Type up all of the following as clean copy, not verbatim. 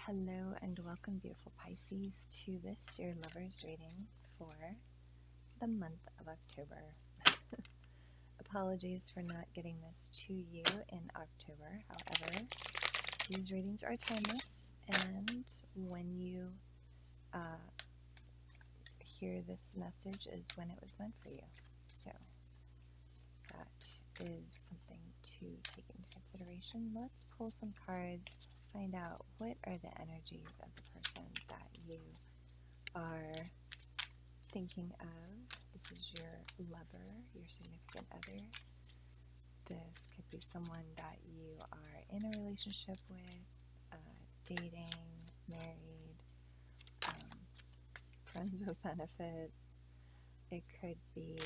Hello and welcome, beautiful Pisces, to this your lovers reading for the month of October. Apologies for not getting this to you in October. However, these readings are timeless, and when you hear this message is when it was meant for you. So that is something to take into consideration. Let's pull some cards, find out what are the energies of the person that you are thinking of. This is your lover, your significant other. This could be someone that you are in a relationship with, dating, married, friends with benefits. It could be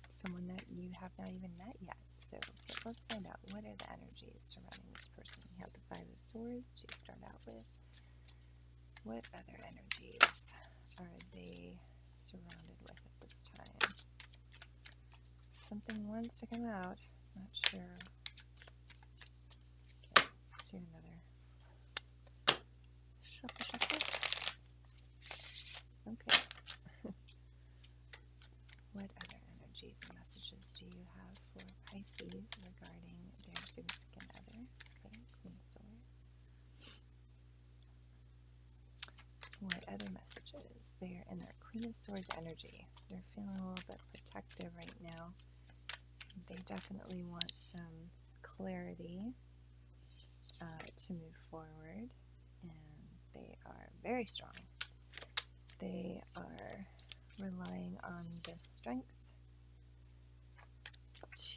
someone that you have not even met yet. So let's find out, what are the energies surrounding this person. We have the Five of Swords to start out with. What other energies are they surrounded with at this time? Something wants to come out. Not sure. Okay, let's do another shuffle. Okay. What other energies and messages do you have for Pisces regarding their significant other? Okay, Queen of Swords. What other messages? They are in their Queen of Swords energy. They're feeling a little bit protective right now. They definitely want some clarity to move forward, and they are very strong. They are relying on the strength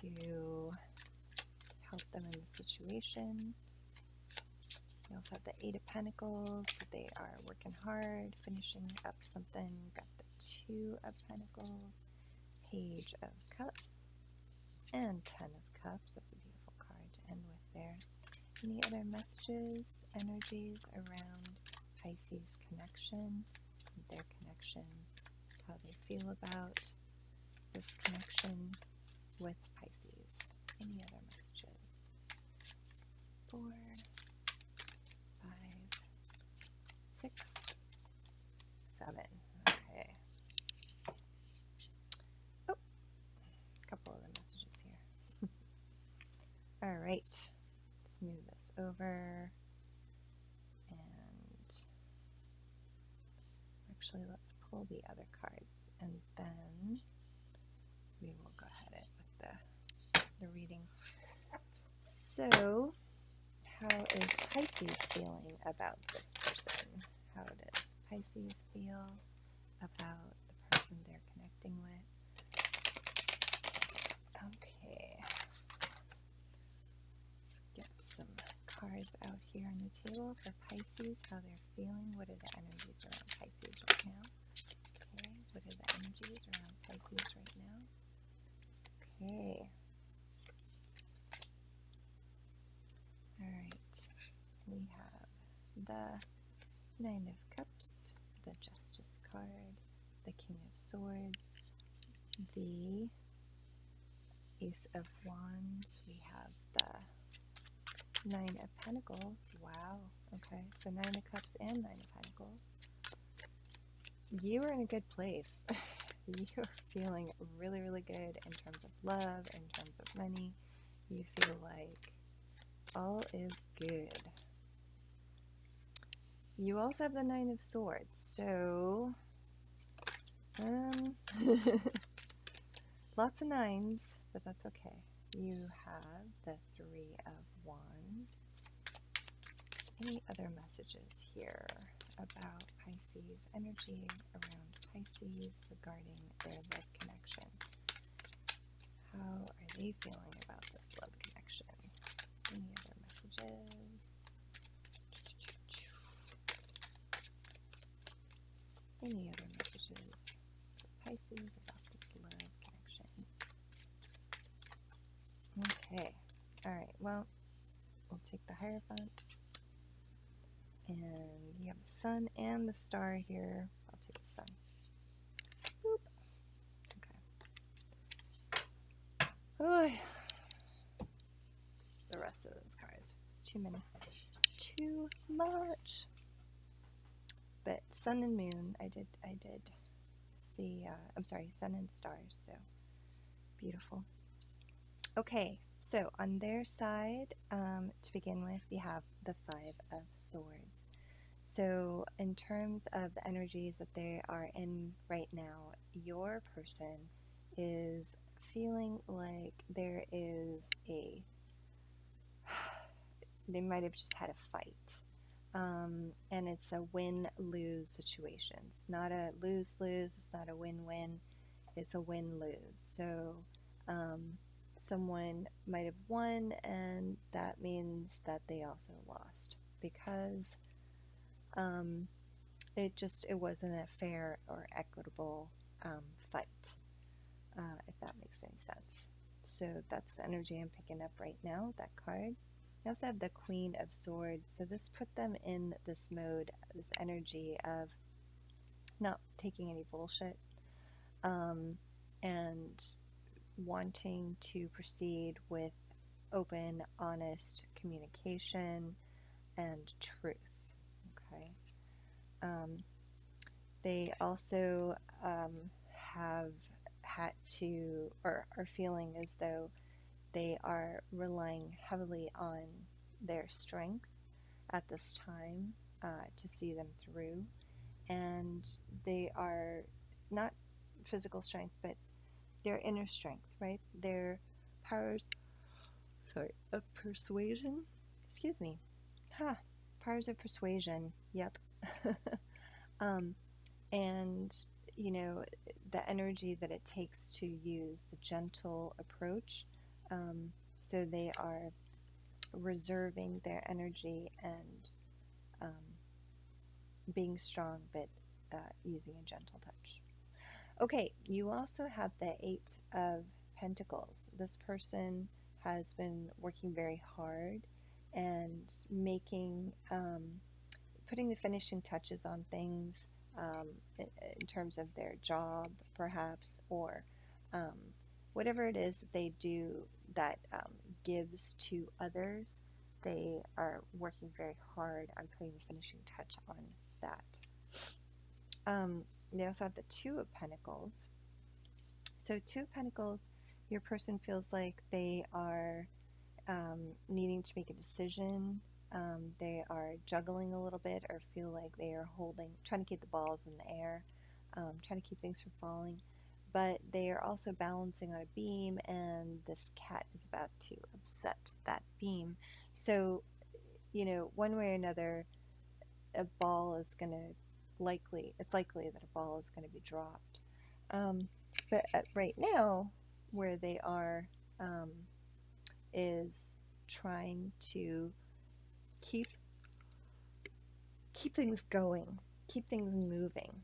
to help them in the situation. We also have the Eight of Pentacles. They are working hard, finishing up something. Got the Two of Pentacles, Page of Cups, and Ten of Cups. That's a beautiful card to end with there. Any other messages, energies around Pisces connection, their connection, how they feel about this connection with Pisces? Any other messages? 4, 5, 6, 7. Okay. Oh, a couple other messages here. All right. Let's move this over. And actually, let's pull the other cards, and then we will go ahead with the reading. So, how is Pisces feeling about this person? How does Pisces feel about the person they're connecting with? Okay. Let's get some cards out here on the table for Pisces, how they're feeling. What are the energies around Pisces right now? Okay, what are the energies around Pisces right now? Okay. Alright. We have the Nine of Cups, the Justice card, the King of Swords, the Ace of Wands. We have the Nine of Pentacles. Wow. Okay. So Nine of Cups and Nine of Pentacles. You are in a good place. You're feeling really, really good in terms of love, in terms of money. You feel like all is good. You also have the Nine of Swords. So, lots of nines, but that's okay. You have the Three of Wands. Any other messages here about Pisces, energy around Pisces regarding their love connection? How are they feeling about this love connection? Any other messages? Any other messages for Pisces about this love connection? Okay. Alright, well, we'll take the Hierophant. And you have the Sun and the Star here. I'll take the Sun. Boop. Okay. Oh, the rest of those cards. It's too many. Too much. But sun and moon, I did see, I'm sorry, sun and stars, so beautiful. Okay, so on their side, to begin with, we have the Five of Swords. So in terms of the energies that they are in right now, your person is feeling like there is they might have just had a fight. And it's a win-lose situation. It's not a lose-lose, it's not a win-win, it's a win-lose. So someone might have won, and that means that they also lost, because it wasn't a fair or equitable fight, if that makes any sense. So that's the energy I'm picking up right now, that card. I also have the Queen of Swords, so this put them in this mode, this energy of not taking any bullshit, and wanting to proceed with open, honest communication and truth. Okay. They also have had to, or are feeling as though they are relying heavily on their strength at this time to see them through. And they are not physical strength, but their inner strength, right? Their powers, of persuasion. Excuse me. Powers of persuasion. Yep. And, the energy that it takes to use the gentle approach. So they are reserving their energy and being strong, but using a gentle touch. Okay, you also have the Eight of Pentacles. This person has been working very hard and putting the finishing touches on things, in terms of their job, perhaps, or whatever it is that they do that gives to others. They are working very hard on putting the finishing touch on that. They also have the Two of Pentacles. So Two of Pentacles, your person feels like they are needing to make a decision. They are juggling a little bit, or feel like they are trying to keep the balls in the air, trying to keep things from falling. But they are also balancing on a beam, and this cat is about to upset that beam. So, one way or another, it's likely that a ball is going to be dropped. But right now, where they are is trying to keep things going, keep things moving.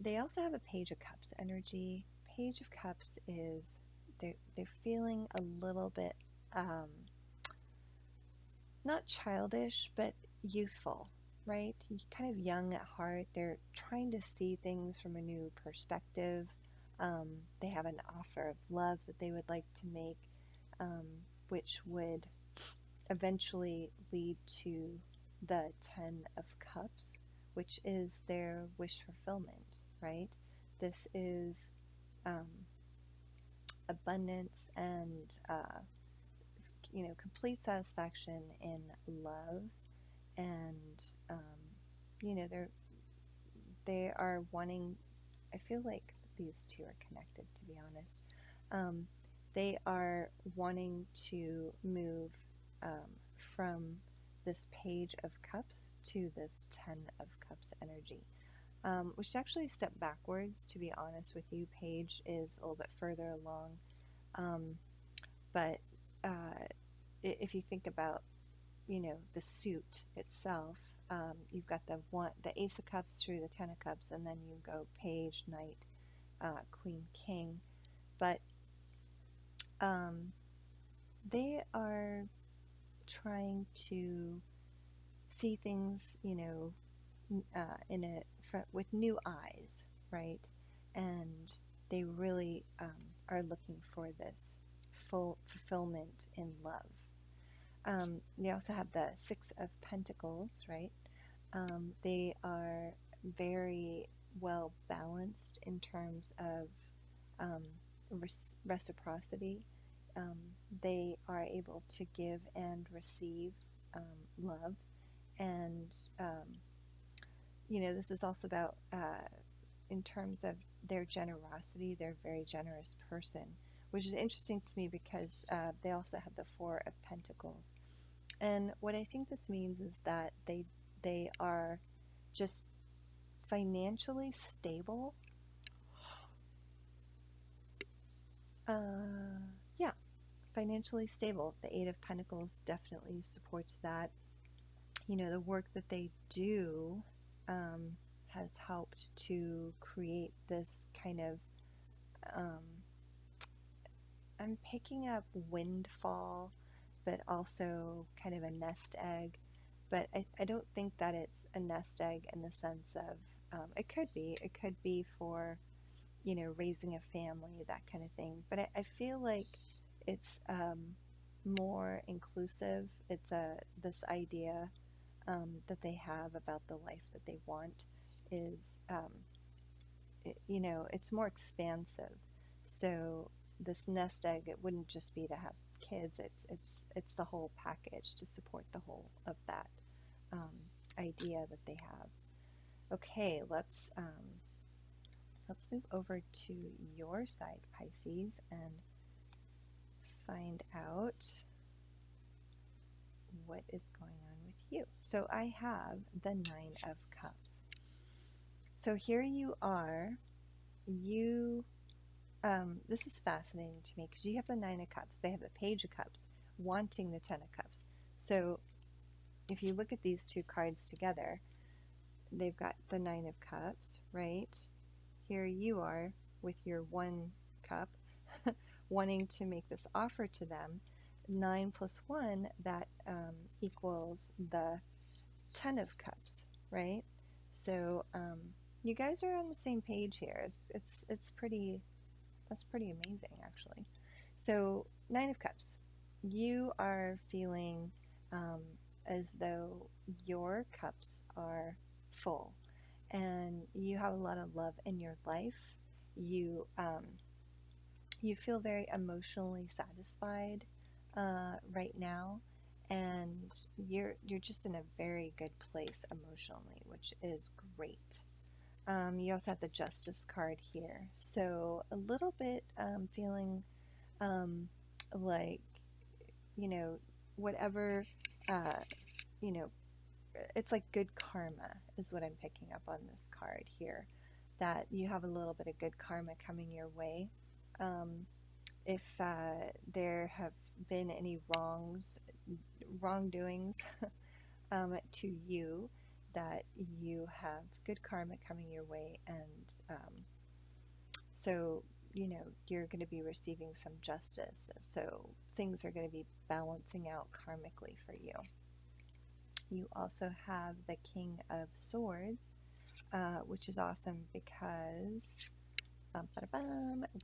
They also have a Page of Cups energy. Page of Cups is they're feeling a little bit not childish, but youthful, right? Kind of young at heart. They're trying to see things from a new perspective. They have an offer of love that they would like to make, which would eventually lead to the Ten of Cups, which is their wish fulfillment, right? This is abundance and complete satisfaction in love, and they are wanting. I feel like these two are connected, to be honest. They are wanting to move from this Page of Cups to this Ten of Cups energy, which is actually a step backwards, to be honest with you. Page is a little bit further along, but if you think about the suit itself, you've got the Ace of Cups through the Ten of Cups, and then you go Page, Knight, Queen, King. But they are trying to see things, with new eyes, right? And they really are looking for this full fulfillment in love. They also have the Six of Pentacles, right? They are very well balanced in terms of um, reciprocity. Um, they are able to give and receive love. And, this is also about, in terms of their generosity, they're a very generous person, which is interesting to me because they also have the Four of Pentacles. And what I think this means is that they are just financially stable. Yeah, financially stable. The Eight of Pentacles definitely supports that. The work that they do has helped to create this kind of, I'm picking up windfall, but also kind of a nest egg. But I don't think that it's a nest egg in the sense of, it could be for, raising a family, that kind of thing. But I feel like it's more inclusive. It's this idea that they have about the life that they want is, it's more expansive. So this nest egg, it wouldn't just be to have kids. It's the whole package to support the whole of that idea that they have. Okay, let's move over to your side, Pisces, and find out what is going on with you. So I have the Nine of Cups. So here you are. This is fascinating to me because you have the Nine of Cups. They have the Page of Cups, wanting the Ten of Cups. So if you look at these two cards together, they've got the Nine of Cups, right? Here you are with your one cup, wanting to make this offer to them. 9 plus 1, that equals the Ten of Cups, right? So you guys are on the same page here. It's pretty, that's pretty amazing, actually. So 9 of Cups, you are feeling as though your cups are full and you have a lot of love in your life. You feel very emotionally satisfied right now, and you're just in a very good place emotionally, which is great. You also have the Justice card here, so a little bit feeling like, whatever, uh, you know, it's like good karma is what I'm picking up on this card here, that you have a little bit of good karma coming your way. If there have been any wrongdoings to you, that you have good karma coming your way, and so you're going to be receiving some justice. So things are going to be balancing out karmically for you. You also have the King of Swords, which is awesome because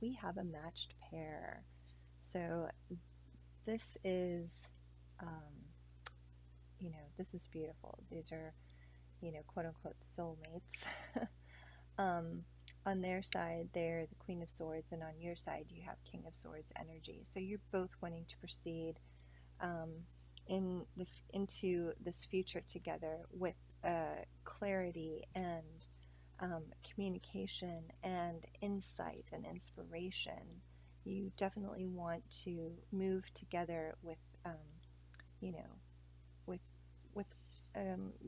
we have a matched pair. So this is, this is beautiful. These are, quote unquote soulmates. On their side, they're the Queen of Swords, and on your side, you have King of Swords energy. So you're both wanting to proceed into this future together with clarity and communication and insight and inspiration. You definitely want to move together with, you know, with with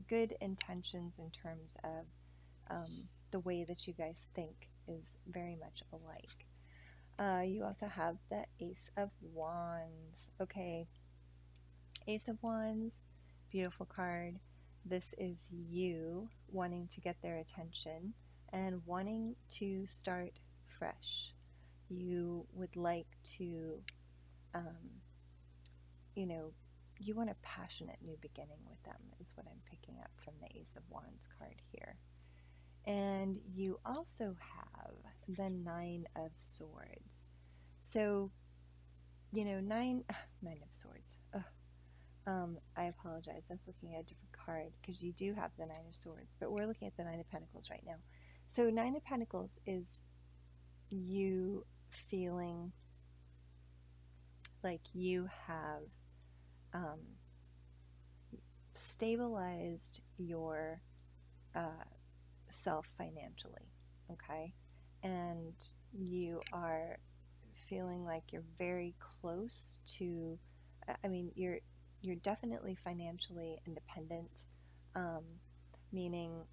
good intentions in terms of the way that you guys think is very much alike. You also have the Ace of Wands. Okay, Ace of Wands, beautiful card. This is you wanting to get their attention and wanting to start fresh. You would like to, you want a passionate new beginning with them, is what I'm picking up from the Ace of Wands card here. And you also have the Nine of Swords. So, nine of Swords. I apologize. I was looking at a different card because you do have the Nine of Swords, but we're looking at the Nine of Pentacles right now. So Nine of Pentacles is you feeling like you have um, stabilized your self financially, okay? And you are feeling like you're very close to, I mean, you're definitely financially independent, um, meaning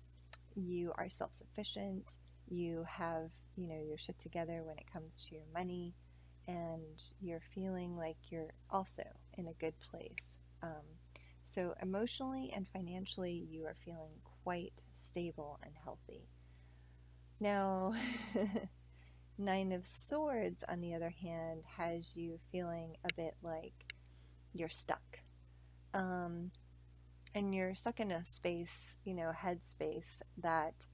you are self-sufficient, you have, your shit together when it comes to your money, and you're feeling like you're also in a good place. So emotionally and financially, you are feeling quite stable and healthy. Now, Nine of Swords, on the other hand, has you feeling a bit like you're stuck. And you're stuck in a space, headspace that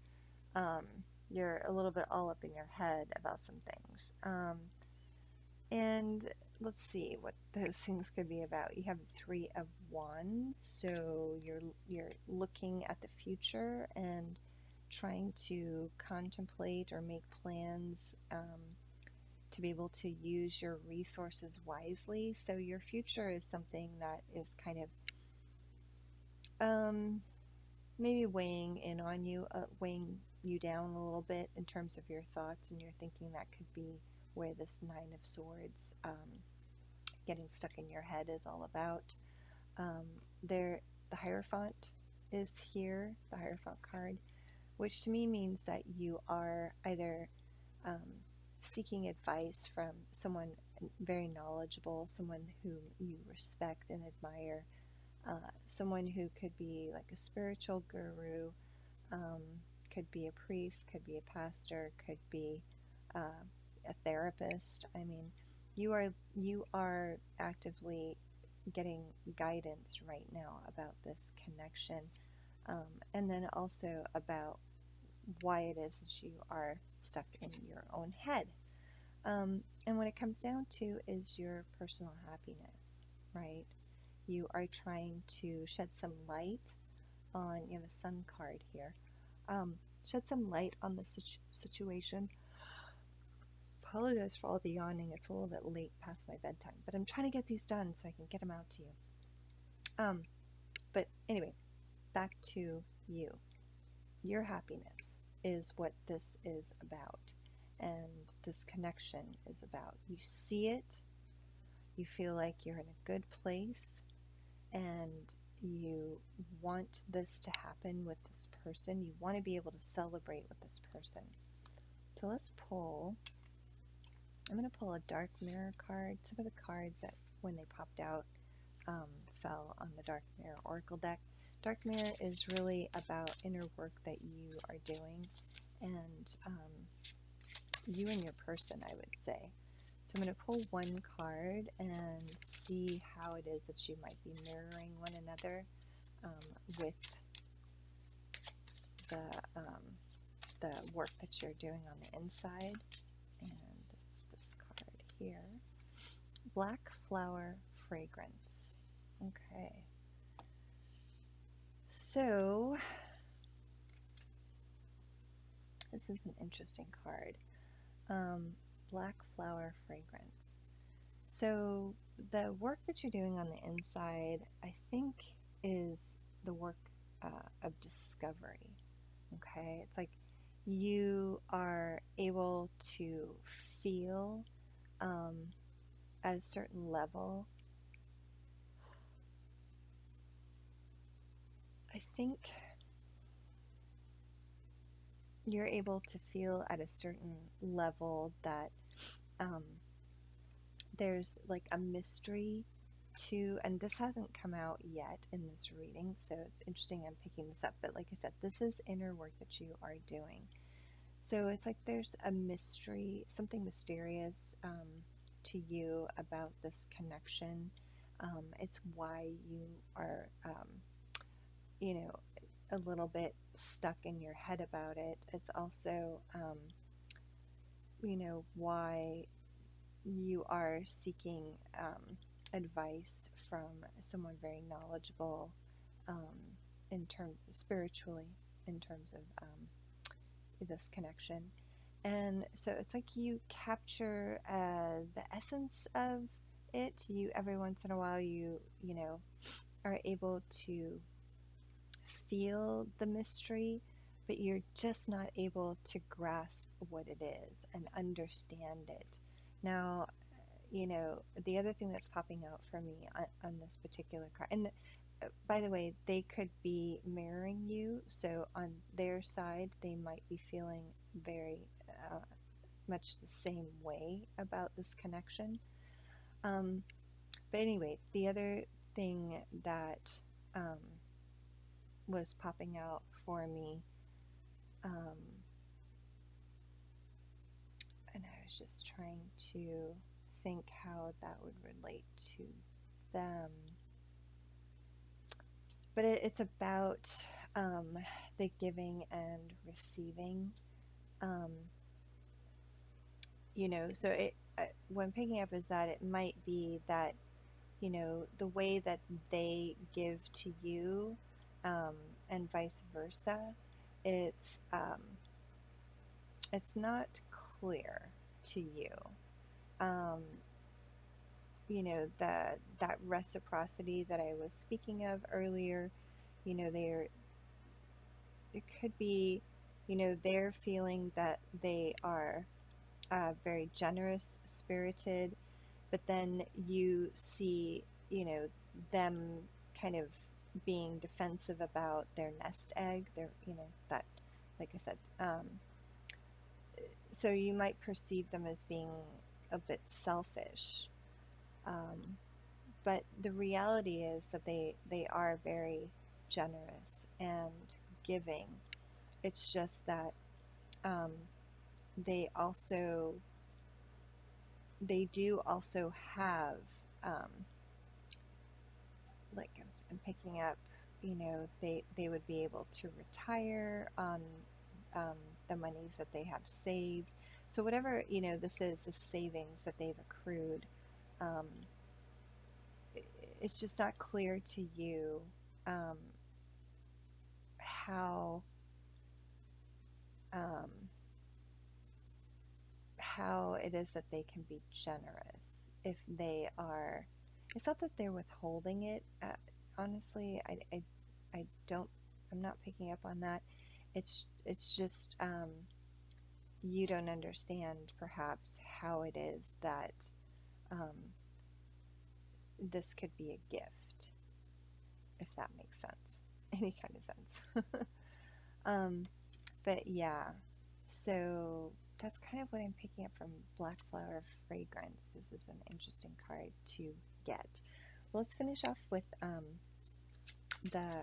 you're a little bit all up in your head about some things. And let's see what those things could be about. You have the Three of Wands, so you're looking at the future and trying to contemplate or make plans to be able to use your resources wisely. So your future is something that is kind of maybe weighing in on you, weighing you down a little bit in terms of your thoughts and your thinking. That could be where this Nine of Swords, getting stuck in your head, is all about. The Hierophant is here, the Hierophant card, which to me means that you are either seeking advice from someone very knowledgeable, someone who you respect and admire, someone who could be like a spiritual guru, could be a priest, could be a pastor, could be a therapist. I mean, you are actively getting guidance right now about this connection, and then also about why it is that you are stuck in your own head. And what it comes down to is your personal happiness, right? You are trying to shed some light on, you have a Sun card here, shed some light on the situation. Apologize for all the yawning. It's a little bit late past my bedtime, but I'm trying to get these done so I can get them out to you. But anyway, back to you. Your happiness is what this is about, and this connection is about. You see it, you feel like you're in a good place, and you want this to happen with this person. You want to be able to celebrate with this person. So let's pull. I'm going to pull a Dark Mirror card. Some of the cards that, when they popped out, fell on the Dark Mirror Oracle deck. Dark Mirror is really about inner work that you are doing, and you and your person, I would say. So I'm going to pull one card and see how it is that you might be mirroring one another with the work that you're doing on the inside. And this card here, Black Flower Fragrance. Okay. So this is an interesting card. Black Flower Fragrance. So the work that you're doing on the inside, I think, is the work of discovery. Okay, it's like you are able to feel at a certain level. I think you're able to feel at a certain level that there's like a mystery to, and this hasn't come out yet in this reading, so it's interesting I'm picking this up, but like I said, this is inner work that you are doing. So it's like there's a mystery, something mysterious to you about this connection. It's why you are, a little bit stuck in your head about it. It's also, why you are seeking advice from someone very knowledgeable in terms spiritually, in terms of this connection. And so it's like you capture the essence of it. You every once in a while you know are able to feel the mystery, but you're just not able to grasp what it is and understand it. Now, you know, the other thing that's popping out for me on this particular card, and by the way, they could be mirroring you, so on their side, they might be feeling very much the same way about this connection. But anyway, the other thing that was popping out for me, and I was just trying to think how that would relate to them. But it's about the giving and receiving. You know, so what I'm picking up is that it might be that, you know, the way that they give to you and vice versa, it's not clear to you. You know, that reciprocity that I was speaking of earlier, you know, it could be, you know, they're feeling that they are very generous spirited, but then you see, you know, them kind of being defensive about their nest egg, their, you know, that, like I said, so you might perceive them as being a bit selfish. But the reality is that they are very generous and giving. It's just that they do also have, like I'm picking up, you know, they would be able to retire on the monies that they have saved. So whatever, you know, this is the savings that they've accrued, it's just not clear to you how it is that they can be generous if they are. It's not that they're withholding it. Honestly, I don't. I'm not picking up on that. It's just you don't understand perhaps how it is that this could be a gift, if that makes sense, any kind of sense. But yeah, so that's kind of what I'm picking up from Black Flower Fragrance. This is an interesting card to get. Well, let's finish off with the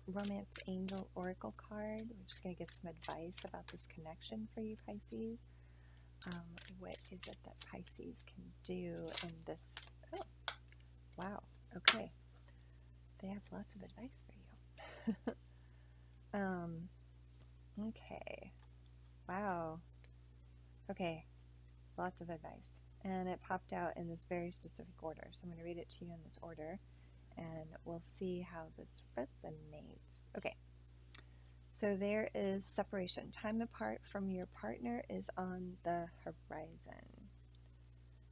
Romance Angel Oracle card. We're just going to get some advice about this connection for you, Pisces. What is it that Pisces can do in this? Oh, wow. Okay. They have lots of advice for you. Okay. Wow. Okay. Lots of advice. And it popped out in this very specific order. So I'm going to read it to you in this order, and we'll see how this resonates. Okay. So there is separation. Time apart from your partner is on the horizon.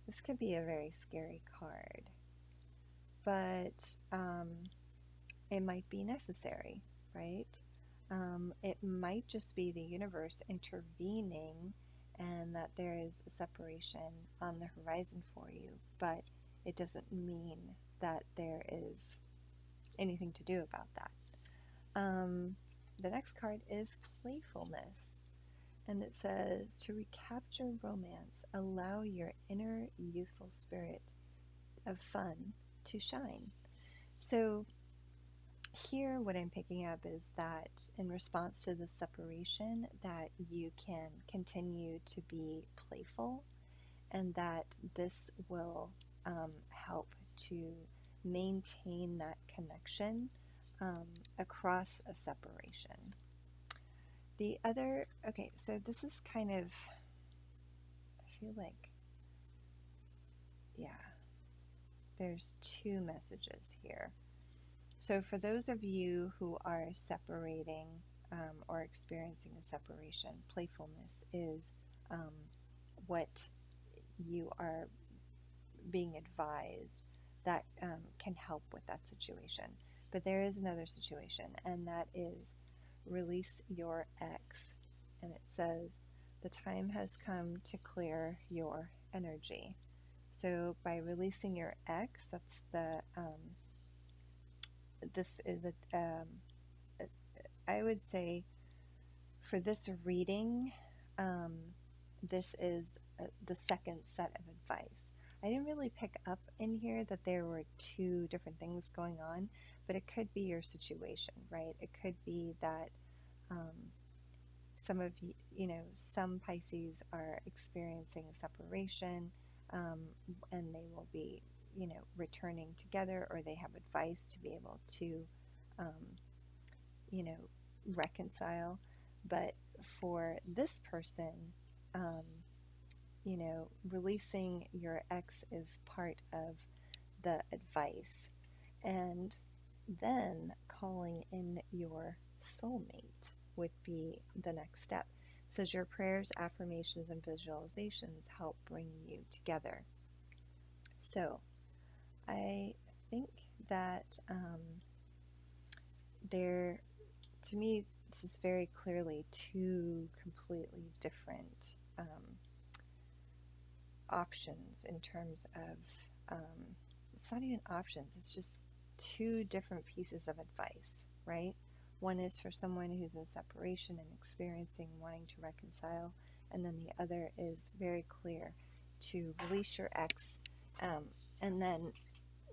This could be a very scary card, but it might be necessary, right? It might just be the universe intervening and that there is a separation on the horizon for you, but it doesn't mean that there is anything to do about that. The next card is playfulness, and it says, to recapture romance, allow your inner youthful spirit of fun to shine. So here what I'm picking up is that in response to the separation, that you can continue to be playful, and that this will help to maintain that connection across a separation. The other, okay, so this is kind of, I feel like, yeah, there's two messages here. So for those of you who are separating or experiencing a separation, playfulness is what you are being advised that can help with that situation. But there is another situation, and that is release your ex. And it says, the time has come to clear your energy. So by releasing your ex, that's the, this is I would say for this reading, this is the second set of advice. I didn't really pick up in here that there were two different things going on, but it could be your situation, right? It could be that some of some Pisces are experiencing a separation, and they will be, returning together, or they have advice to be able to, reconcile. But for this person, releasing your ex is part of the advice. And then calling in your soulmate would be the next step. It says your prayers, affirmations, and visualizations help bring you together. So I think that to me, this is very clearly two completely different options in terms of, it's not even options, it's just two different pieces of advice, right? One is for someone who's in separation and experiencing wanting to reconcile, and then the other is very clear to release your ex, and then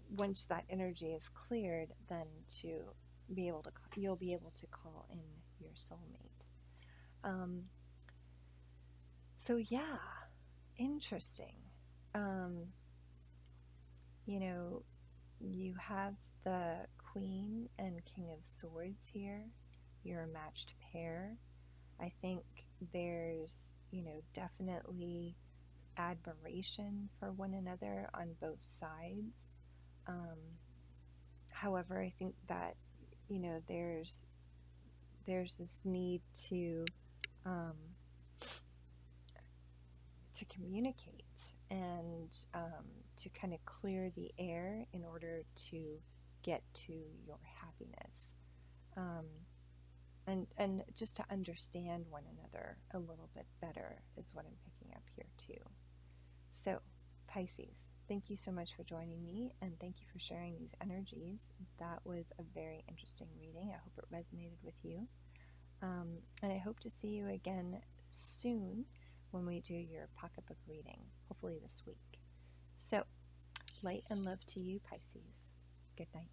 once that energy is cleared, then you'll be able to call in your soulmate. So yeah, interesting. You have the Queen and King of Swords here. You're a matched pair. I think there's, definitely admiration for one another on both sides. However, I think that, there's this need to communicate and to kind of clear the air in order to get to your happiness, and just to understand one another a little bit better is what I'm picking up here too. So Pisces, thank you so much for joining me, and thank you for sharing these energies. That was a very interesting reading. I hope it resonated with you, and I hope to see you again soon when we do your pocketbook reading, hopefully this week. So, light and love to you, Pisces. Good night.